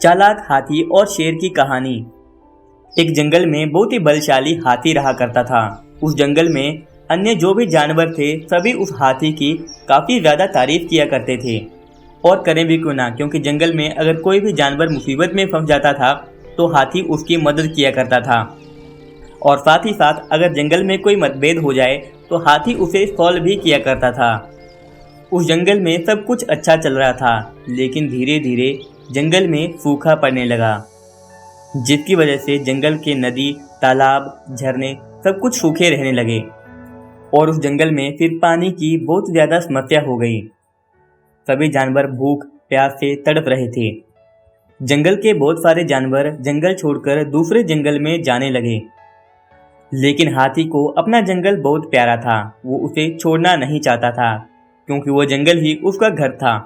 चालाक हाथी और शेर की कहानी। एक जंगल में बहुत ही बलशाली हाथी रहा करता था। उस जंगल में अन्य जो भी जानवर थे सभी उस हाथी की काफ़ी ज़्यादा तारीफ किया करते थे, और करें भी क्यों ना, क्योंकि जंगल में अगर कोई भी जानवर मुसीबत में फंस जाता था तो हाथी उसकी मदद किया करता था। और साथ ही साथ अगर जंगल में कोई मतभेद हो जाए तो हाथी उसे सॉल्व भी किया करता था। उस जंगल में सब कुछ अच्छा चल रहा था, लेकिन धीरे धीरे जंगल में सूखा पड़ने लगा, जिसकी वजह से जंगल के नदी, तालाब, झरने सब कुछ सूखे रहने लगे और उस जंगल में फिर पानी की बहुत ज़्यादा समस्या हो गई। सभी जानवर भूख प्यास से तड़प रहे थे। जंगल के बहुत सारे जानवर जंगल छोड़कर दूसरे जंगल में जाने लगे, लेकिन हाथी को अपना जंगल बहुत प्यारा था। वो उसे छोड़ना नहीं चाहता था, क्योंकि वो जंगल ही उसका घर था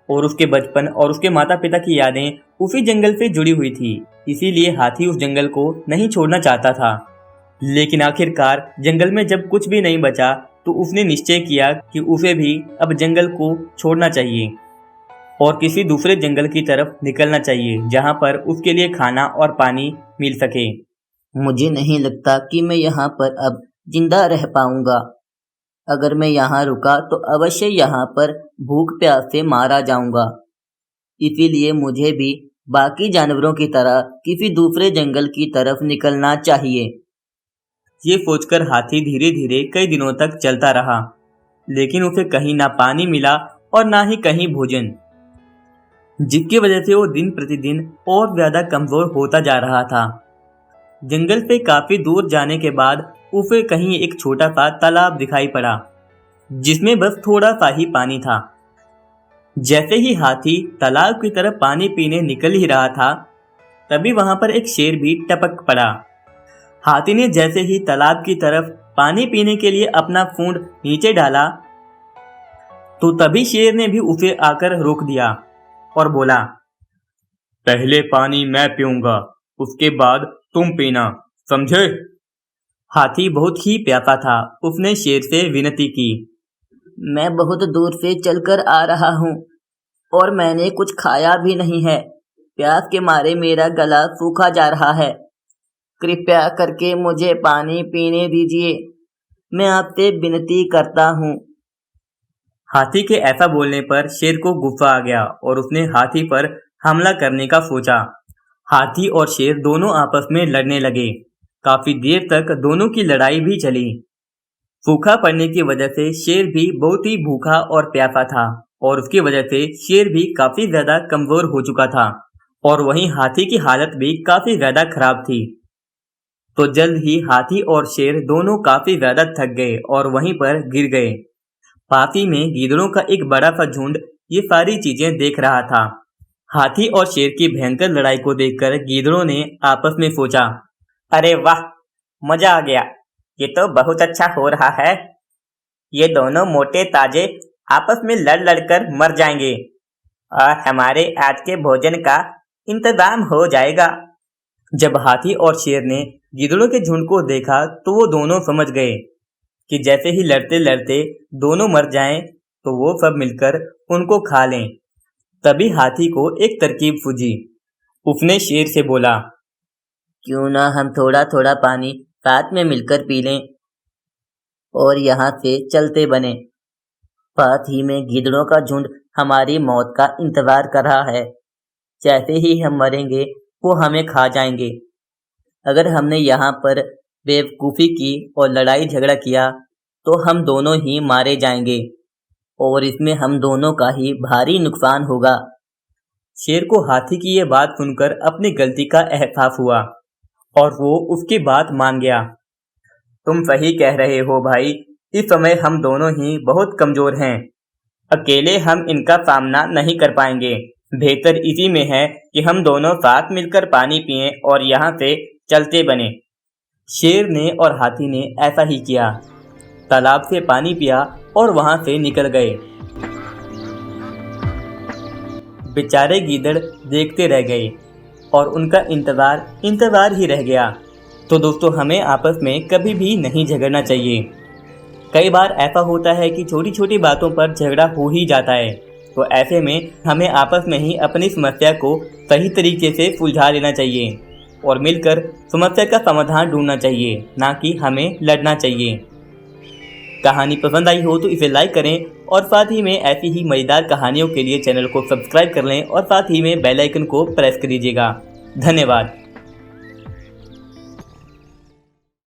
और उसके बचपन और उसके माता पिता की यादें उसी जंगल से जुड़ी हुई थी। इसीलिए हाथी उस जंगल को नहीं छोड़ना चाहता था। लेकिन आखिरकार जंगल में जब कुछ भी नहीं बचा तो उसने निश्चय किया कि उसे भी अब जंगल को छोड़ना चाहिए और किसी दूसरे जंगल की तरफ निकलना चाहिए, जहाँ पर उसके लिए खाना और पानी मिल सके। मुझे नहीं लगता कि मैं यहाँ पर अब जिंदा रह पाऊंगा। अगर मैं यहाँ रुका तो अवश्य यहाँ पर भूख प्यास से मारा जाऊंगा। इसीलिए मुझे भी बाकी जानवरों की तरह किसी दूसरे जंगल की तरफ निकलना चाहिए। ये सोचकर हाथी धीरे धीरे कई दिनों तक चलता रहा, लेकिन उसे कहीं ना पानी मिला और ना ही कहीं भोजन, जिसकी वजह से वो दिन प्रतिदिन और ज्यादा कमजोर होता जा रहा था। जंगल से काफी दूर जाने के बाद उसे कहीं एक छोटा सा तालाब दिखाई पड़ा, जिसमें बस थोड़ा सा ही पानी था। जैसे ही हाथी तालाब की तरफ पानी पीने निकल ही रहा था, तभी वहां पर एक शेर भी टपक पड़ा। हाथी ने जैसे ही तालाब की तरफ पानी पीने के लिए अपना सूंड नीचे डाला, तो तभी शेर ने भी उसे आकर रोक दिया और बोला, पहले पानी मैं पीऊंगा, उसके बाद तुम पीना, समझे? हाथी बहुत ही प्यासा था। उसने शेर से विनती की, मैं बहुत दूर से चलकर आ रहा हूँ और मैंने कुछ खाया भी नहीं है। प्यास के मारे मेरा गला सूखा जा रहा है। कृपया करके मुझे पानी पीने दीजिए। मैं आपसे विनती करता हूँ। हाथी के ऐसा बोलने पर शेर को गुस्सा आ गया और उसने हाथी पर हमला करने का सोचा। हाथी और शेर दोनों आपस में लड़ने लगे। काफी देर तक दोनों की लड़ाई भी चली। सूखा पड़ने की वजह से शेर भी बहुत ही भूखा और प्यासा था और उसकी वजह से शेर भी काफी ज्यादा कमजोर हो चुका था और वहीं हाथी की हालत भी काफी ज्यादा खराब थी। तो जल्द ही हाथी और शेर दोनों काफी ज्यादा थक गए और वहीं पर गिर गए। पास ही में गीदड़ों का एक बड़ा सा झुंड ये सारी चीजें देख रहा था। हाथी और शेर की भयंकर लड़ाई को देखकर गीदड़ों ने आपस में सोचा, अरे वाह, मजा आ गया, ये तो बहुत अच्छा हो रहा है। ये दोनों मोटे ताजे आपस में लड़ लड़कर मर जाएंगे और हमारे आज के भोजन का इंतजाम हो जाएगा। जब हाथी और शेर ने गीदड़ों के झुंड को देखा तो वो दोनों समझ गए कि जैसे ही लड़ते लड़ते दोनों मर जाएं तो वो सब मिलकर उनको खा लें। तभी हाथी को एक तरकीब सूझी। उसने शेर से बोला, क्यों ना हम थोड़ा थोड़ा पानी साथ में मिलकर पी लें और यहाँ से चलते बने। पास ही में गीदड़ों का झुंड हमारी मौत का इंतजार कर रहा है। जैसे ही हम मरेंगे वो हमें खा जाएंगे। अगर हमने यहाँ पर बेवकूफ़ी की और लड़ाई झगड़ा किया तो हम दोनों ही मारे जाएंगे और इसमें हम दोनों का ही भारी नुकसान होगा। शेर को हाथी की ये बात सुनकर अपनी गलती का एहसास हुआ और वो उसकी बात मान गया। तुम सही कह रहे हो भाई, इस समय हम दोनों ही बहुत कमजोर हैं। अकेले हम इनका सामना नहीं कर पाएंगे। बेहतर इसी में है कि हम दोनों साथ मिलकर पानी पिएं और यहाँ से चलते बने। शेर ने और हाथी ने ऐसा ही किया। तालाब से पानी पिया और वहां से निकल गए। बेचारे गीदड़ देखते रह गए और उनका इंतजार ही रह गया। तो दोस्तों, हमें आपस में कभी भी नहीं झगड़ना चाहिए। कई बार ऐसा होता है कि छोटी छोटी बातों पर झगड़ा हो ही जाता है तो ऐसे में हमें आपस में ही अपनी समस्या को सही तरीके से सुलझा लेना चाहिए और मिलकर समस्या का समाधान ढूंढना चाहिए, ना कि हमें लड़ना चाहिए। कहानी पसंद आई हो तो इसे लाइक करें और साथ ही में ऐसी ही मज़ेदार कहानियों के लिए चैनल को सब्सक्राइब कर लें और साथ ही में बेल आइकन को प्रेस कर दीजिएगा। धन्यवाद।